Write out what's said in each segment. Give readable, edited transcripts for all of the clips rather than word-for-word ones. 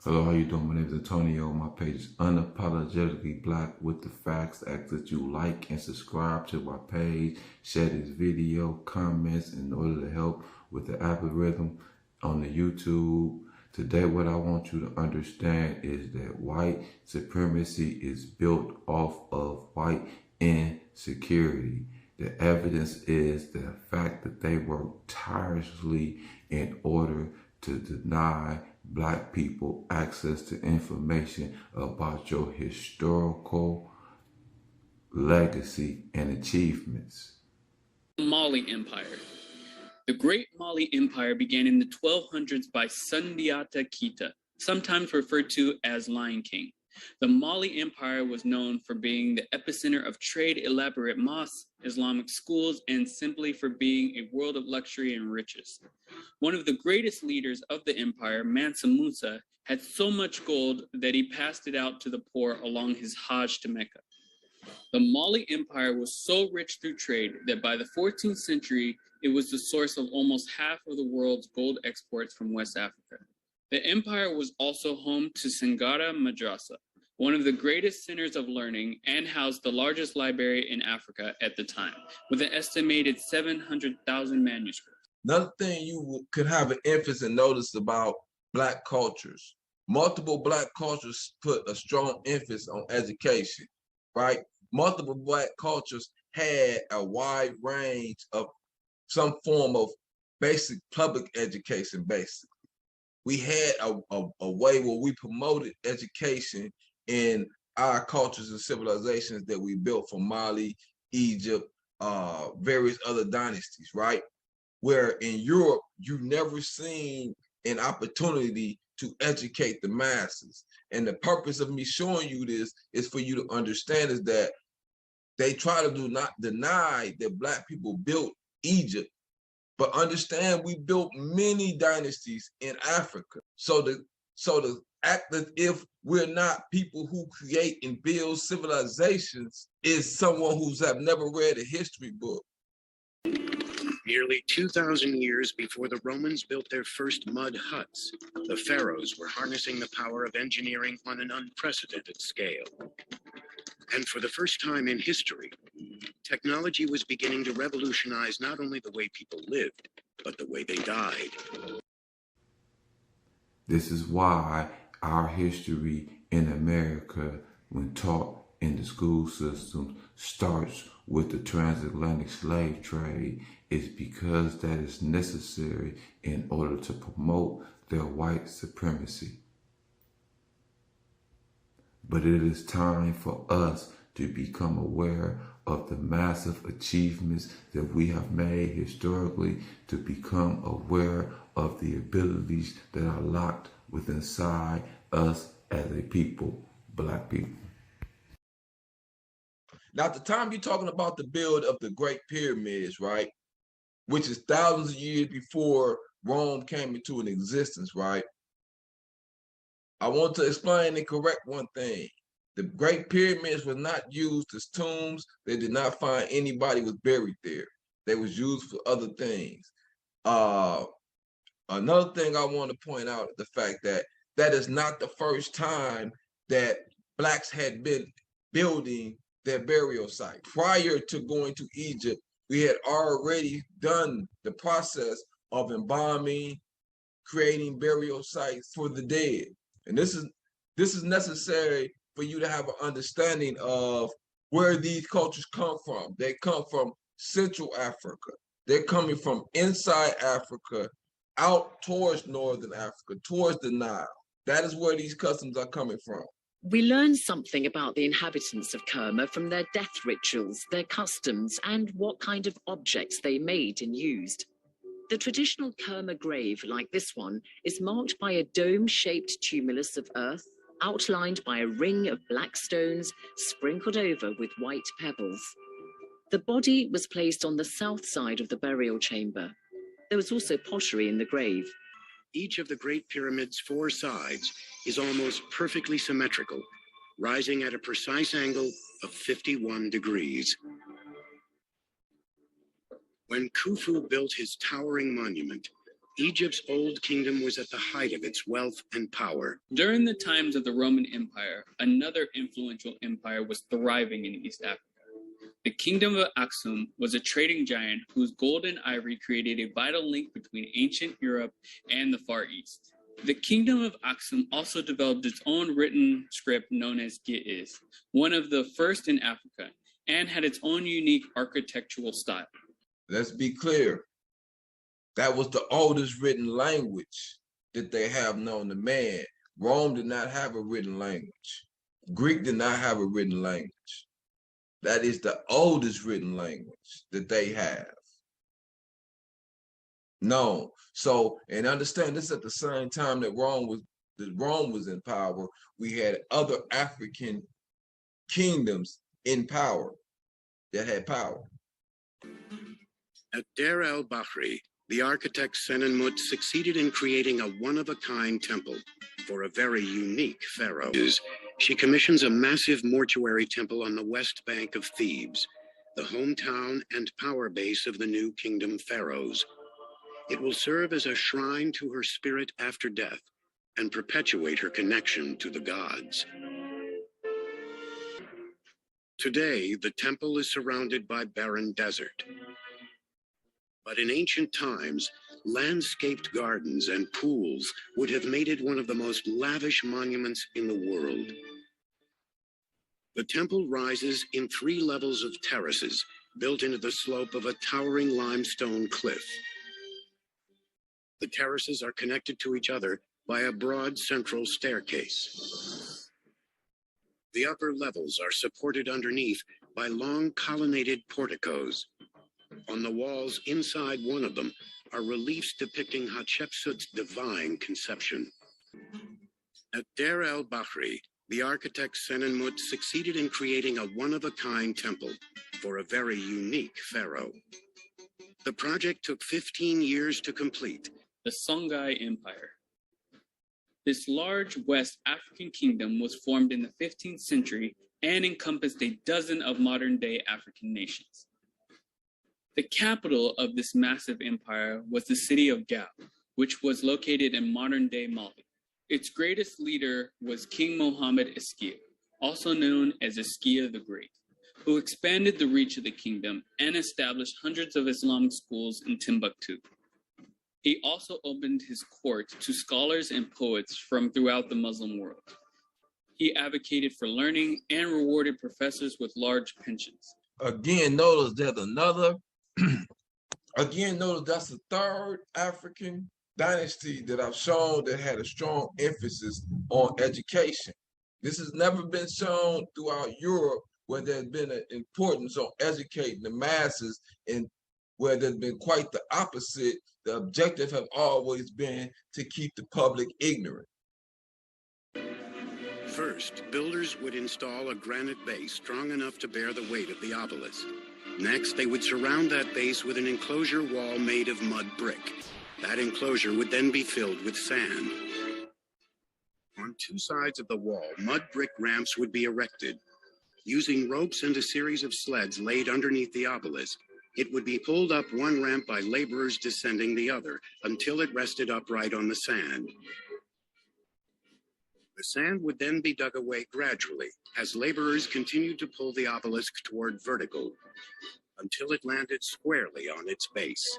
Hello, how you doing? My name is Antonio. My page is Unapologetically Black with the Facts. Ask that you like and subscribe to my page. Share this video, comments in order to help with the algorithm on the YouTube. Today, what I want you to understand is that white supremacy is built off of white insecurity. The evidence is the fact that they work tirelessly in order to deny Black people access to information about your historical legacy and achievements. Mali Empire. The Great Mali Empire began in the 1200s by Sundiata Keita, sometimes referred to as Lion King. The Mali Empire was known for being the epicenter of trade, elaborate mosques, Islamic schools, and simply for being a world of luxury and riches. One of the greatest leaders of the empire, Mansa Musa, had so much gold that he passed it out to the poor along his Hajj to Mecca. The Mali Empire was so rich through trade that by the 14th century, it was the source of almost half of the world's gold exports from West Africa. The empire was also home to Sangara Madrasa, one of the greatest centers of learning, and housed the largest library in Africa at the time, with an estimated 700,000 manuscripts. Another thing you could have an emphasis and notice about Black cultures. Multiple Black cultures put a strong emphasis on education, right? Multiple Black cultures had a wide range of some form of basic public education, basically. We had a way where we promoted education in our cultures and civilizations that we built from Mali, Egypt, various other dynasties, right? Where in Europe, you never seen an opportunity to educate the masses. And the purpose of me showing you this is for you to understand is that they try to do not deny that Black people built Egypt, but understand we built many dynasties in Africa. So the act as if we're not people who create and build civilizations is someone who's have never read a history book. Nearly 2,000 years before the Romans built their first mud huts, the pharaohs were harnessing the power of engineering on an unprecedented scale. And for the first time in history, technology was beginning to revolutionize not only the way people lived, but the way they died. This is why our history in America, when taught in the school system, starts with the transatlantic slave trade, is because that is necessary in order to promote their white supremacy. But it is time for us to become aware of the massive achievements that we have made historically, to become aware of the abilities that are locked within inside us as a people, Black people. Now, at the time you're talking about the build of the Great Pyramids, right? Which is thousands of years before Rome came into an existence, right? I want to explain and correct one thing. The Great Pyramids were not used as tombs. They did not find anybody was buried there. They was used for other things. Another thing I want to point out is the fact that that is not the first time that Blacks had been building their burial site. Prior to going to Egypt, we had already done the process of embalming, creating burial sites for the dead. And this is necessary for you to have an understanding of where these cultures come from. They come from Central Africa. They're coming from inside Africa, out towards Northern Africa, towards the Nile. That is where these customs are coming from. We learn something about the inhabitants of Kerma from their death rituals, their customs, and what kind of objects they made and used. The traditional Kerma grave, like this one, is marked by a dome-shaped tumulus of earth, outlined by a ring of black stones sprinkled over with white pebbles. The body was placed on the south side of the burial chamber. There was also pottery in the grave. Each of the Great Pyramid's 4 sides is almost perfectly symmetrical, rising at a precise angle of 51 degrees. When Khufu built his towering monument, Egypt's old kingdom was at the height of its wealth and power. During the times of the Roman Empire, another influential empire was thriving in East Africa. The Kingdom of Aksum was a trading giant whose gold and ivory created a vital link between ancient Europe and the Far East. The Kingdom of Aksum also developed its own written script known as Ge'ez, one of the first in Africa, and had its own unique architectural style. Let's be clear. That was the oldest written language that they have known to man. Rome did not have a written language. Greek did not have a written language. That is the oldest written language that they have. No. So, and understand this, at the same time that Rome was in power, we had other African kingdoms in power that had power. At Deir el-Bahri, the architect Senenmut succeeded in creating a one-of-a-kind temple for a very unique pharaoh. She commissions a massive mortuary temple on the west bank of Thebes, the hometown and power base of the new kingdom pharaohs. It will serve as a shrine to her spirit after death and perpetuate her connection to the gods. Today, the temple is surrounded by barren desert. But in ancient times, landscaped gardens and pools would have made it one of the most lavish monuments in the world. The temple rises in 3 levels of terraces built into the slope of a towering limestone cliff. The terraces are connected to each other by a broad central staircase. The upper levels are supported underneath by long colonnaded porticos. On the walls inside one of them are reliefs depicting Hatshepsut's divine conception. At Deir el-Bahri, the architect Senenmut succeeded in creating a one-of-a-kind temple for a very unique pharaoh. The project took 15 years to complete. The Songhai Empire. This large West African kingdom was formed in the 15th century and encompassed a dozen of modern-day African nations. The capital of this massive empire was the city of Gao, which was located in modern-day Mali. Its greatest leader was King Mohammed Esquia, also known as Esquia the Great, who expanded the reach of the kingdom and established hundreds of Islamic schools in Timbuktu. He also opened his court to scholars and poets from throughout the Muslim world. He advocated for learning and rewarded professors with large pensions. Again, notice there's another, notice that's the third African dynasty that I've shown that had a strong emphasis on education. This has never been shown throughout Europe, where there's been an importance on educating the masses, and where there's been quite the opposite. The objective have always been to keep the public ignorant. First, builders would install a granite base strong enough to bear the weight of the obelisk. Next, they would surround that base with an enclosure wall made of mud brick. That enclosure would then be filled with sand. On 2 sides of the wall, mud brick ramps would be erected. Using ropes and a series of sleds laid underneath the obelisk, it would be pulled up one ramp by laborers descending the other until it rested upright on the sand. The sand would then be dug away gradually as laborers continued to pull the obelisk toward vertical until it landed squarely on its base.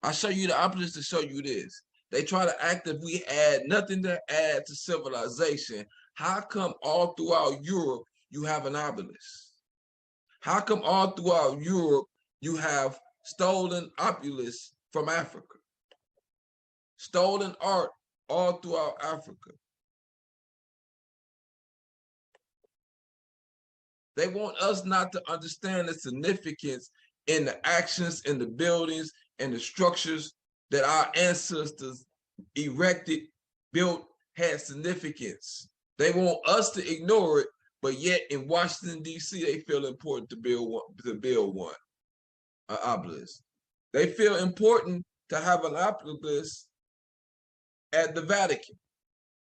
I'll show you the obelisk to show you this. They try to act as we had nothing to add to civilization. How come all throughout Europe you have an obelisk? How come all throughout Europe you have stolen obelisks from Africa? Stolen art all throughout Africa. They want us not to understand the significance in the actions, in the buildings, and the structures that our ancestors erected, built, had significance. They want us to ignore it, but yet in Washington, D.C., they feel important to build one, an obelisk. They feel important to have an obelisk at the Vatican.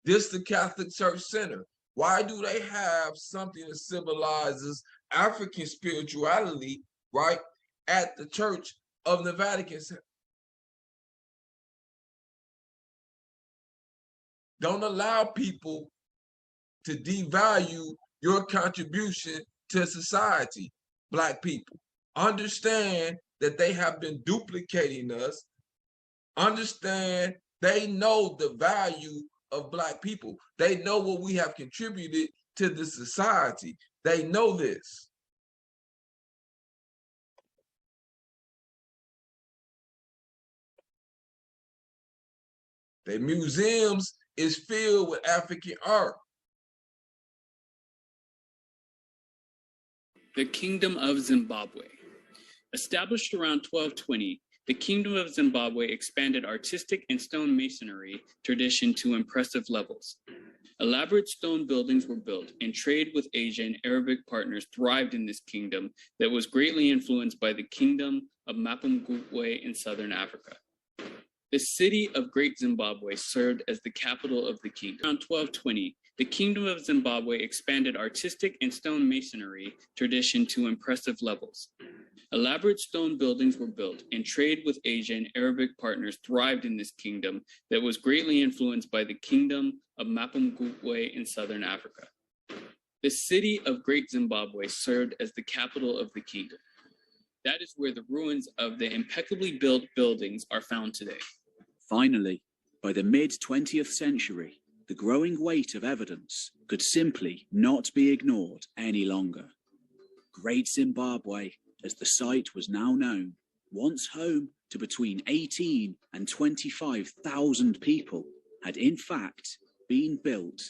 This is the Catholic Church Center. Why do they have something that symbolizes African spirituality, right, at the Church of the Vatican Don't allow people to devalue your contribution to society, Black people. Understand that they have been duplicating us. Understand they know the value of Black people. They know what we have contributed to the society. They know this. Their museums is filled with African art. The Kingdom of Zimbabwe. Established around 1220, the Kingdom of Zimbabwe expanded artistic and stone masonry tradition to impressive levels. Elaborate stone buildings were built, and trade with Asia and Arabic partners thrived in this kingdom that was greatly influenced by the Kingdom of Mapungubwe in southern Africa. The city of Great Zimbabwe served as the capital of the kingdom. Around 1220, the Kingdom of Zimbabwe expanded artistic and stone masonry tradition to impressive levels. Elaborate stone buildings were built, and trade with Asia and Arabic partners thrived in this kingdom that was greatly influenced by the Kingdom of Mapungubwe in southern Africa. The city of Great Zimbabwe served as the capital of the kingdom. That is where the ruins of the impeccably built buildings are found today. Finally, by the mid-20th century, the growing weight of evidence could simply not be ignored any longer. Great Zimbabwe, as the site was now known, once home to between 18 and 25,000 people, had in fact been built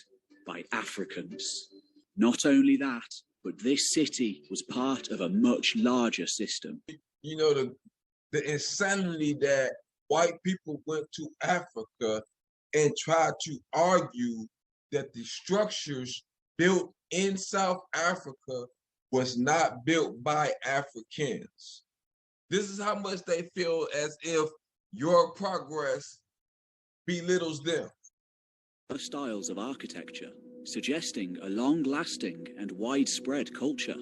by Africans. Not only that, but this city was part of a much larger system. You know, the insanity that white people went to Africa and tried to argue that the structures built in South Africa was not built by Africans. This is how much they feel as if your progress belittles them. Styles of architecture, suggesting a long-lasting and widespread culture,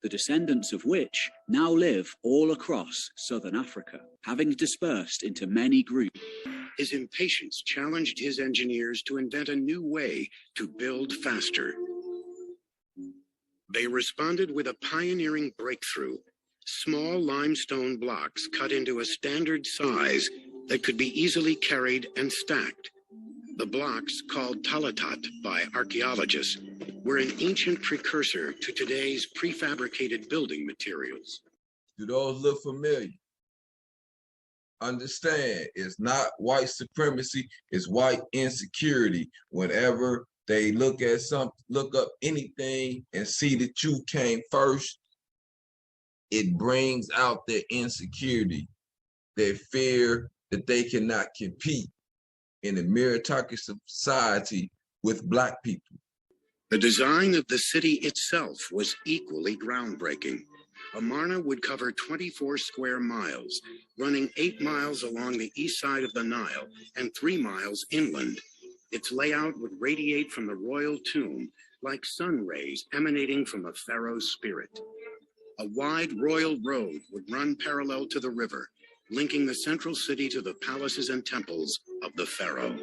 the descendants of which now live all across southern Africa, having dispersed into many groups. His impatience challenged his engineers to invent a new way to build faster. They responded with a pioneering breakthrough: small limestone blocks cut into a standard size that could be easily carried and stacked. The blocks, called talatat by archaeologists, were an ancient precursor to today's prefabricated building materials. Do those look familiar? Understand, it's not white supremacy, it's white insecurity. Whenever they look at something, look up anything and see that you came first, it brings out their insecurity, their fear that they cannot compete in a meritocracy society with Black people. The design of the city itself was equally groundbreaking. Amarna would cover 24 square miles, running 8 miles along the east side of the Nile and 3 miles inland. Its layout would radiate from the royal tomb like sun rays emanating from a pharaoh's spirit. A wide royal road would run parallel to the river, linking the central city to the palaces and temples of the pharaoh.